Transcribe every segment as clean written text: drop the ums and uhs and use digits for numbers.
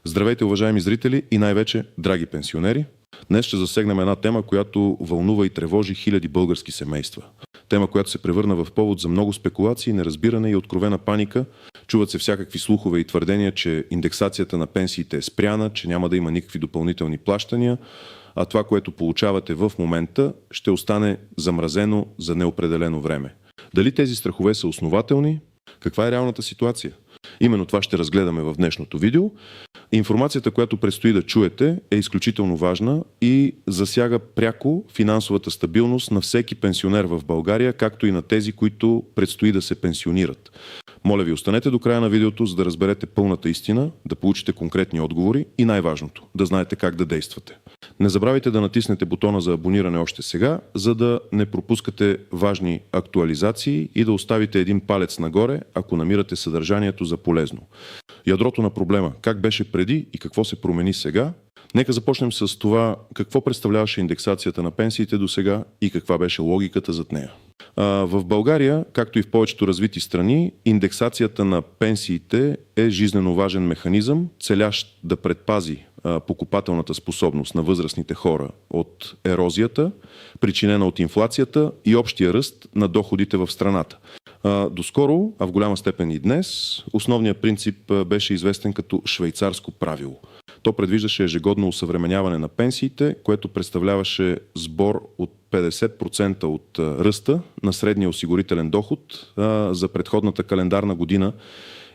Здравейте, уважаеми зрители и най-вече драги пенсионери! Днес ще засегнем една тема, която вълнува и тревожи хиляди български семейства. Тема, която се превърна в повод за много спекулации, неразбиране и откровена паника. Чуват се всякакви слухове и твърдения, че индексацията на пенсиите е спряна, че няма да има никакви допълнителни плащания, а това, което получавате в момента, ще остане замразено за неопределено време. Дали тези страхове са основателни? Каква е реалната ситуация? Именно това ще разгледаме в днешното видео. Информацията, която предстои да чуете, е изключително важна и засяга пряко финансовата стабилност на всеки пенсионер в България, както и на тези, които предстои да се пенсионират. Моля ви, останете до края на видеото, за да разберете пълната истина, да получите конкретни отговори и най-важното – да знаете как да действате. Не забравяйте да натиснете бутона за абониране още сега, за да не пропускате важни актуализации и да оставите един палец нагоре, ако намирате съдържанието за полезно. Ядрото на проблема – как беше преди и какво се промени сега? Нека започнем с това какво представляваше индексацията на пенсиите до сега и каква беше логиката зад нея. В България, както и в повечето развити страни, индексацията на пенсиите е жизнено важен механизъм, целящ да предпази покупателната способност на възрастните хора от ерозията, причинена от инфлацията и общия ръст на доходите в страната. Доскоро, а в голяма степен и днес, основният принцип беше известен като швейцарско правило. То предвиждаше ежегодно осъвременяване на пенсиите, което представляваше сбор от 50% от ръста на средния осигурителен доход за предходната календарна година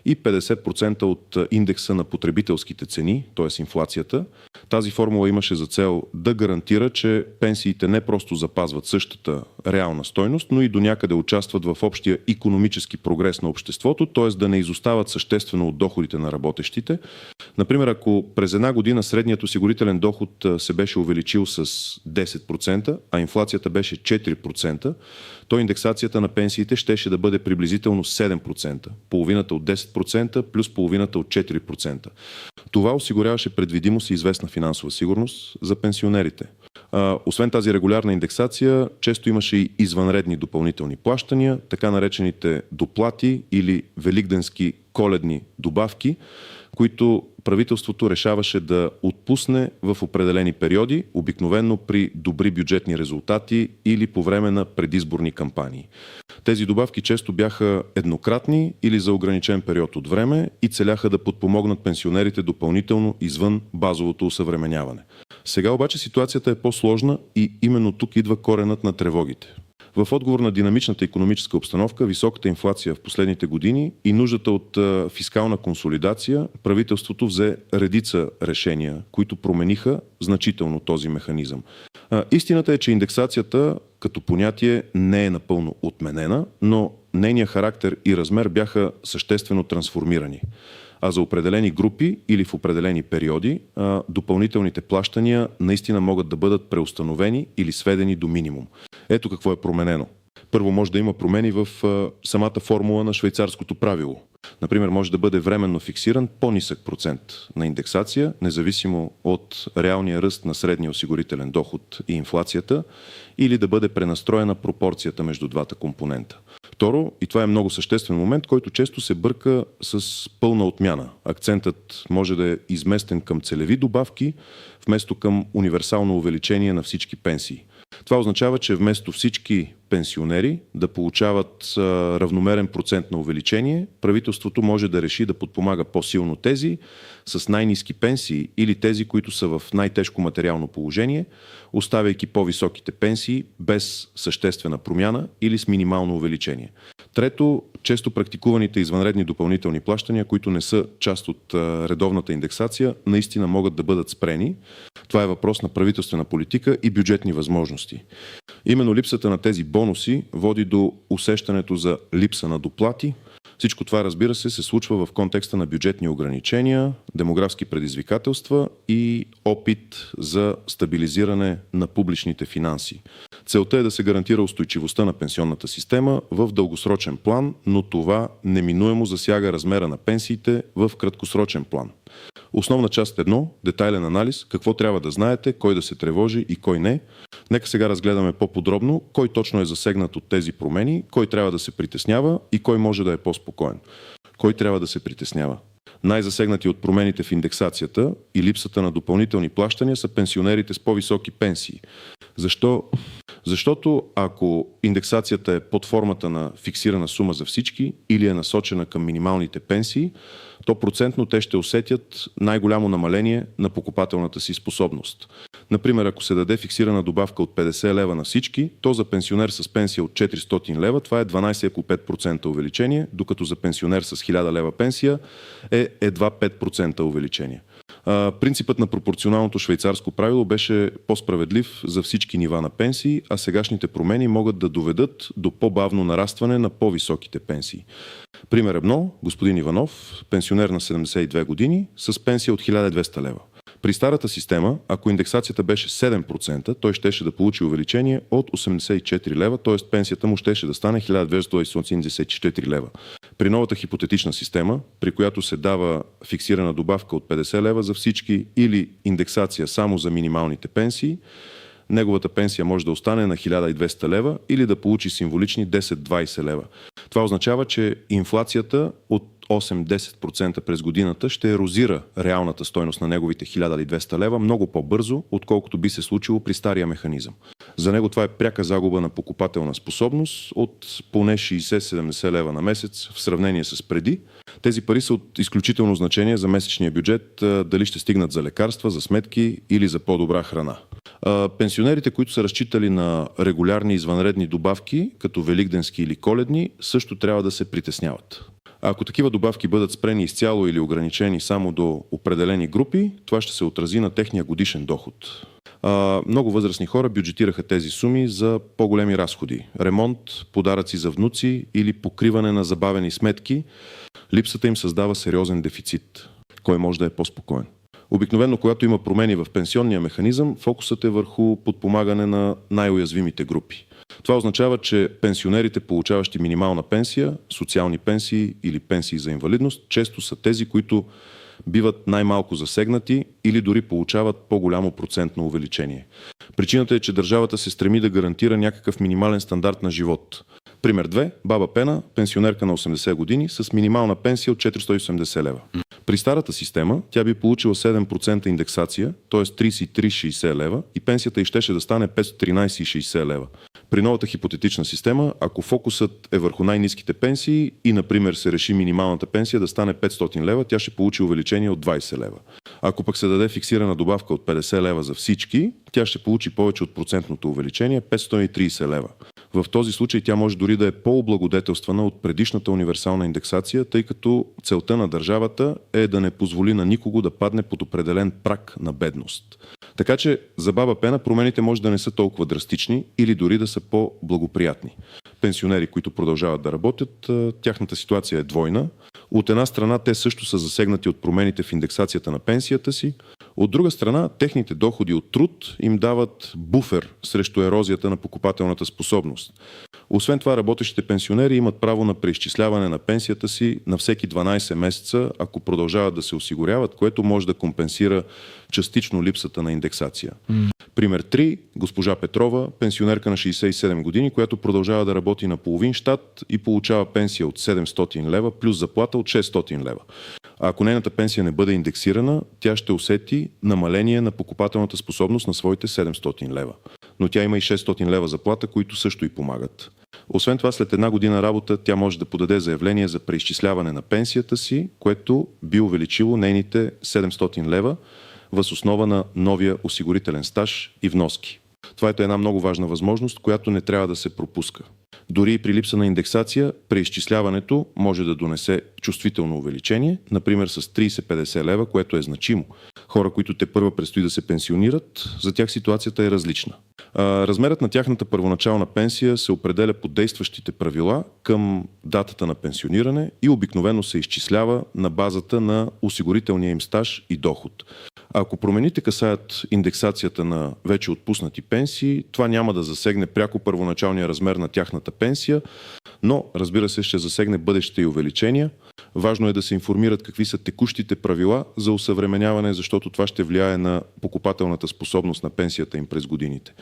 и 50% от индекса на потребителските цени, т.е. инфлацията. Тази формула имаше за цел да гарантира, че пенсиите не просто запазват същата реална стойност, но и до някъде участват в общия икономически прогрес на обществото, т.е. да не изостават съществено от доходите на работещите. Например, ако през една година средният осигурителен доход се беше увеличил с 10%, а инфлацията беше 4%, то индексацията на пенсиите щеше да бъде приблизително 7%, половината от 10% плюс половината от 4%. Това осигуряваше предвидимост и известна финансова сигурност за пенсионерите. Освен тази регулярна индексация, често имаше и извънредни допълнителни плащания, така наречените доплати или великденски коледни добавки, които правителството решаваше да отпусне в определени периоди, обикновено при добри бюджетни резултати или по време на предизборни кампании. Тези добавки често бяха еднократни или за ограничен период от време и целяха да подпомогнат пенсионерите допълнително извън базовото осъвременяване. Сега обаче ситуацията е по-сложна и именно тук идва коренът на тревогите. В отговор на динамичната икономическа обстановка, високата инфлация в последните години и нуждата от фискална консолидация, правителството взе редица решения, които промениха значително този механизъм. Истината е, че индексацията като понятие не е напълно отменена, но нейният характер и размер бяха съществено трансформирани. А за определени групи или в определени периоди допълнителните плащания наистина могат да бъдат преустановени или сведени до минимум. Ето какво е променено. Първо, може да има промени в самата формула на швейцарското правило. Например, може да бъде временно фиксиран по-нисък процент на индексация, независимо от реалния ръст на средния осигурителен доход и инфлацията, или да бъде пренастроена пропорцията между двата компонента. Второ, и това е много съществен момент, който често се бърка с пълна отмяна. Акцентът може да е изместен към целеви добавки, вместо към универсално увеличение на всички пенсии. Това означава, че вместо всички пенсионери да получават равномерен процент на увеличение, правителството може да реши да подпомага по-силно тези с най-ниски пенсии или тези, които са в най-тежко материално положение, оставяйки по-високите пенсии без съществена промяна или с минимално увеличение. Трето, често практикуваните извънредни допълнителни плащания, които не са част от редовната индексация, наистина могат да бъдат спрени. Това е въпрос на правителствена политика и бюджетни възможности. Именно липсата на тези бонуси води до усещането за липса на доплати. Всичко това, разбира се, се случва в контекста на бюджетни ограничения, демографски предизвикателства и опит за стабилизиране на публичните финанси. Целта е да се гарантира устойчивостта на пенсионната система в дългосрочен план, но това неминуемо засяга размера на пенсиите в краткосрочен план. Основна част 1, детайлен анализ, какво трябва да знаете, кой да се тревожи и кой не. Нека сега разгледаме по-подробно кой точно е засегнат от тези промени, кой трябва да се притеснява и кой може да е по-спокоен. Кой трябва да се притеснява? Най-засегнати от промените в индексацията и липсата на допълнителни плащания са пенсионерите с по-високи пенсии. Защо? Защото ако индексацията е под формата на фиксирана сума за всички или е насочена към минималните пенсии, то процентно те ще усетят най-голямо намаление на покупателната си способност. Например, ако се даде фиксирана добавка от 50 лева на всички, то за пенсионер с пенсия от 400 лева това е 12,5% увеличение, докато за пенсионер с 1000 лева пенсия е едва 5% увеличение. Принципът на пропорционалното швейцарско правило беше по-справедлив за всички нива на пенсии, а сегашните промени могат да доведат до по-бавно нарастване на по-високите пенсии. Пример 1. Господин Иванов, пенсионер на 72 години, с пенсия от 1200 лева. При старата система, ако индексацията беше 7%, той щеше да получи увеличение от 84 лева, т.е. пенсията му щеше да стане 1274 лева. При новата хипотетична система, при която се дава фиксирана добавка от 50 лева за всички или индексация само за минималните пенсии, неговата пенсия може да остане на 1200 лева или да получи символични 10-20 лева. Това означава, че инфлацията от 8-10% през годината ще ерозира реалната стойност на неговите 1200 лева много по-бързо, отколкото би се случило при стария механизъм. За него това е пряка загуба на покупателна способност от поне 60-70 лева на месец в сравнение с преди. Тези пари са от изключително значение за месечния бюджет, дали ще стигнат за лекарства, за сметки или за по-добра храна. Пенсионерите, които са разчитали на регулярни извънредни добавки, като великденски или коледни, също трябва да се притесняват. Ако такива добавки бъдат спрени изцяло или ограничени само до определени групи, това ще се отрази на техния годишен доход. Много възрастни хора бюджетираха тези суми за по-големи разходи. Ремонт, подаръци за внуци или покриване на забавени сметки. Липсата им създава сериозен дефицит. Кой може да е по-спокоен? Обикновено, когато има промени в пенсионния механизъм, фокусът е върху подпомагане на най-уязвимите групи. Това означава, че пенсионерите, получаващи минимална пенсия, социални пенсии или пенсии за инвалидност, често са тези, които биват най-малко засегнати или дори получават по-голямо процентно увеличение. Причината е, че държавата се стреми да гарантира някакъв минимален стандарт на живот. Пример 2. Баба Пена, пенсионерка на 80 години, с минимална пенсия от 480 лева. При старата система тя би получила 7% индексация, т.е. 33,60 лева и пенсията й щеше да стане 513,60 лева. При новата хипотетична система, ако фокусът е върху най-ниските пенсии и, например, се реши минималната пенсия да стане 500 лева, тя ще получи увеличение от 20 лева. Ако пък се даде фиксирана добавка от 50 лева за всички, тя ще получи повече от процентното увеличение 530 лева. В този случай тя може дори да е по-облагодетелствана от предишната универсална индексация, тъй като целта на държавата е да не позволи на никого да падне под определен праг на бедност. Така че за баба Пена промените може да не са толкова драстични или дори да са по-благоприятни. Пенсионери, които продължават да работят, тяхната ситуация е двойна. От една страна те също са засегнати от промените в индексацията на пенсията си, от друга страна техните доходи от труд им дават буфер срещу ерозията на покупателната способност. Освен това, работещите пенсионери имат право на преизчисляване на пенсията си на всеки 12 месеца, ако продължават да се осигуряват, което може да компенсира частично липсата на индексация. Пример 3. Госпожа Петрова, пенсионерка на 67 години, която продължава да работи на половин щат и получава пенсия от 700 лева плюс заплата от 600 лева. А ако нейната пенсия не бъде индексирана, тя ще усети намаление на покупателната способност на своите 700 лева. Но тя има и 600 лева заплата, които също й помагат. Освен това, след една година работа тя може да подаде заявление за преизчисляване на пенсията си, което би увеличило нейните 700 лева въз основа на новия осигурителен стаж и вноски. Това е една много важна възможност, която не трябва да се пропуска. Дори и при липса на индексация, преизчисляването може да донесе чувствително увеличение, например с 30-50 лева, което е значимо. Хора, които тепърва предстои да се пенсионират, за тях ситуацията е различна. Размерът на тяхната първоначална пенсия се определя по действащите правила към датата на пенсиониране и обикновено се изчислява на базата на осигурителния им стаж и доход. Ако промените касаят индексацията на вече отпуснати пенсии, това няма да засегне пряко първоначалния размер на тяхната пенсия, но, разбира се, ще засегне бъдещите и увеличения. Важно е да се информират какви са текущите правила за осъвременяване, защото това ще влияе на покупателната способност на пенсията им през годините.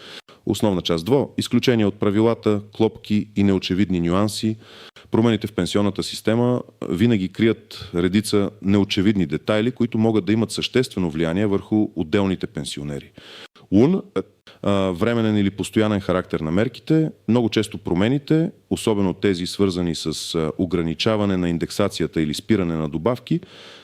Основна част 2. Изключение от правилата, клопки и неочевидни нюанси. Промените в пенсионната система винаги крият редица неочевидни детайли, които могат да имат съществено влияние върху отделните пенсионери. Временен или постоянен характер на мерките. Много често промените, особено тези свързани с ограничаване на индексацията или спиране на добавки,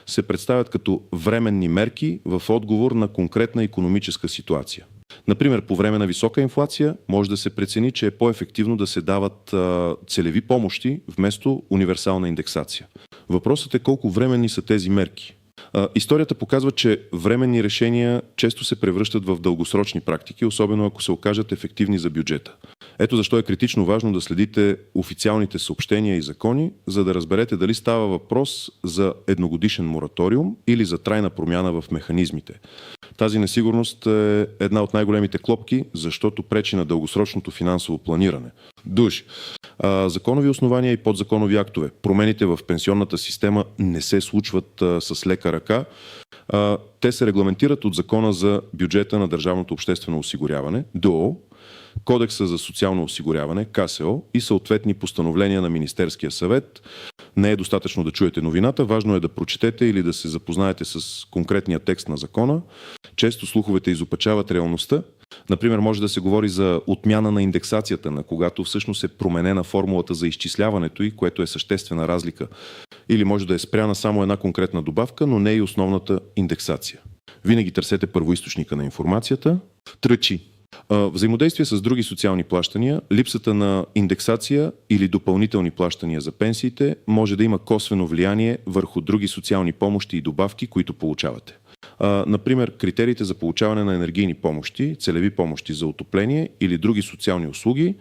се представят като временни мерки в отговор на конкретна икономическа ситуация. Например, по време на висока инфлация може да се прецени, че е по-ефективно да се дават целеви помощи вместо универсална индексация. Въпросът е колко временни са тези мерки. Историята показва, че временни решения често се превръщат в дългосрочни практики, особено ако се окажат ефективни за бюджета. Ето защо е критично важно да следите официалните съобщения и закони, за да разберете дали става въпрос за едногодишен мораториум или за трайна промяна в механизмите. Тази несигурност е една от най-големите клопки, защото пречи на дългосрочното финансово планиране. Законови основания и подзаконови актове. Промените в пенсионната система не се случват с лека ръка. Те се регламентират от Закона за бюджета на Държавното обществено осигуряване, ДОО, Кодекса за социално осигуряване, КСО и съответни постановления на Министерския съвет. Не е достатъчно да чуете новината, важно е да прочетете или да се запознаете с конкретния текст на закона. Често слуховете изопачават реалността. Например, може да се говори за отмяна на индексацията, на когато всъщност е променена формулата за изчисляването й, което е съществена разлика. Или може да е спряна само една конкретна добавка, но не и основната индексация. Винаги търсете първоизточника на информацията. Взаимодействие с други социални плащания, липсата на индексация или допълнителни плащания за пенсиите може да има косвено влияние върху други социални помощи и добавки, които получавате. Например, критериите за получаване на енергийни помощи, целеви помощи за отопление или други социални услуги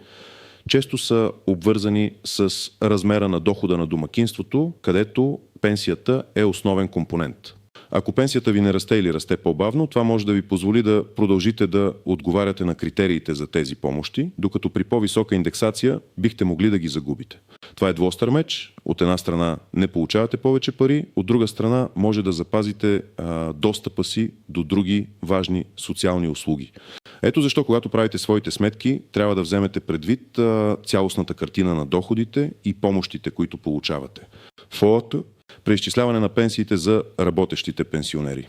често са обвързани с размера на дохода на домакинството, където пенсията е основен компонент. Ако пенсията ви не расте или расте по-бавно, това може да ви позволи да продължите да отговаряте на критериите за тези помощи, докато при по-висока индексация бихте могли да ги загубите. Това е двуостър меч. От една страна не получавате повече пари, от друга страна може да запазите достъпа си до други важни социални услуги. Ето защо, когато правите своите сметки, трябва да вземете предвид цялостната картина на доходите и помощите, които получавате. Преизчисляване на пенсиите за работещите пенсионери.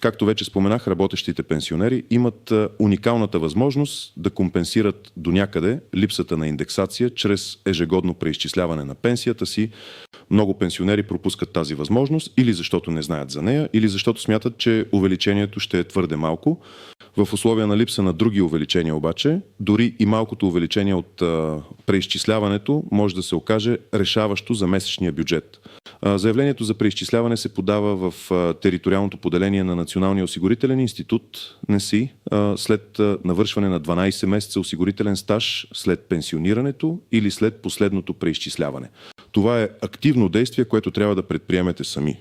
Както вече споменах, работещите пенсионери имат уникалната възможност да компенсират донякъде липсата на индексация чрез ежегодно преизчисляване на пенсията си. Много пенсионери пропускат тази възможност или защото не знаят за нея, или защото смятат, че увеличението ще е твърде малко. В условия на липса на други увеличения обаче, дори и малкото увеличение от преизчисляването може да се окаже решаващо за месечния бюджет. Заявлението за преизчисляване се подава в териториалното поделение на Националния осигурителен институт НСИ след навършване на 12 месеца осигурителен стаж след пенсионирането или след последното преизчисляване. Това е активно действие, което трябва да предприемете сами.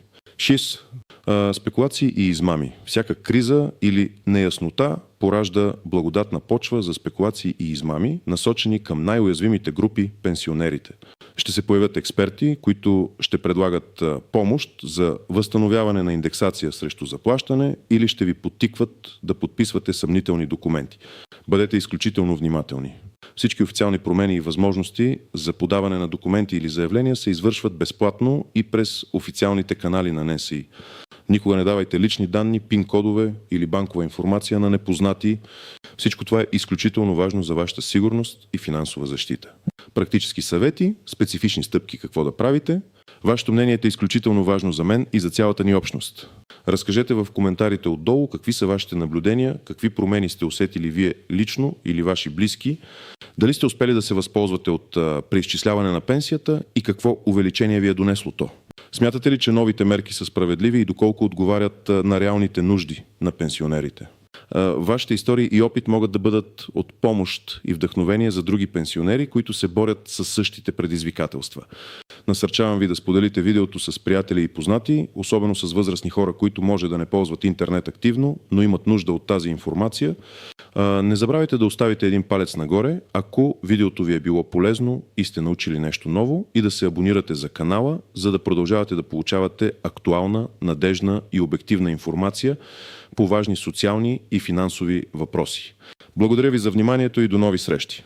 Спекулации и измами. Всяка криза или неяснота поражда благодатна почва за спекулации и измами, насочени към най-уязвимите групи – пенсионерите. Ще се появят експерти, които ще предлагат помощ за възстановяване на индексация срещу заплащане или ще ви подтикват да подписвате съмнителни документи. Бъдете изключително внимателни. Всички официални промени и възможности за подаване на документи или заявления се извършват безплатно и през официалните канали на НСИ. Никога не давайте лични данни, пин-кодове или банкова информация на непознати. Всичко това е изключително важно за вашата сигурност и финансова защита. Практически съвети, специфични стъпки какво да правите. Вашето мнение е изключително важно за мен и за цялата ни общност. Разкажете в коментарите отдолу какви са вашите наблюдения, какви промени сте усетили вие лично или ваши близки, дали сте успели да се възползвате от преизчисляване на пенсията и какво увеличение ви е донесло то. Смятате ли, че новите мерки са справедливи и доколко отговарят на реалните нужди на пенсионерите? Вашите истории и опит могат да бъдат от помощ и вдъхновение за други пенсионери, които се борят с същите предизвикателства. Насърчавам ви да споделите видеото с приятели и познати, особено с възрастни хора, които може да не ползват интернет активно, но имат нужда от тази информация. Не забравяйте да оставите един палец нагоре, ако видеото ви е било полезно и сте научили нещо ново, и да се абонирате за канала, за да продължавате да получавате актуална, надежна и обективна информация по важни социални и финансови въпроси. Благодаря ви за вниманието и до нови срещи!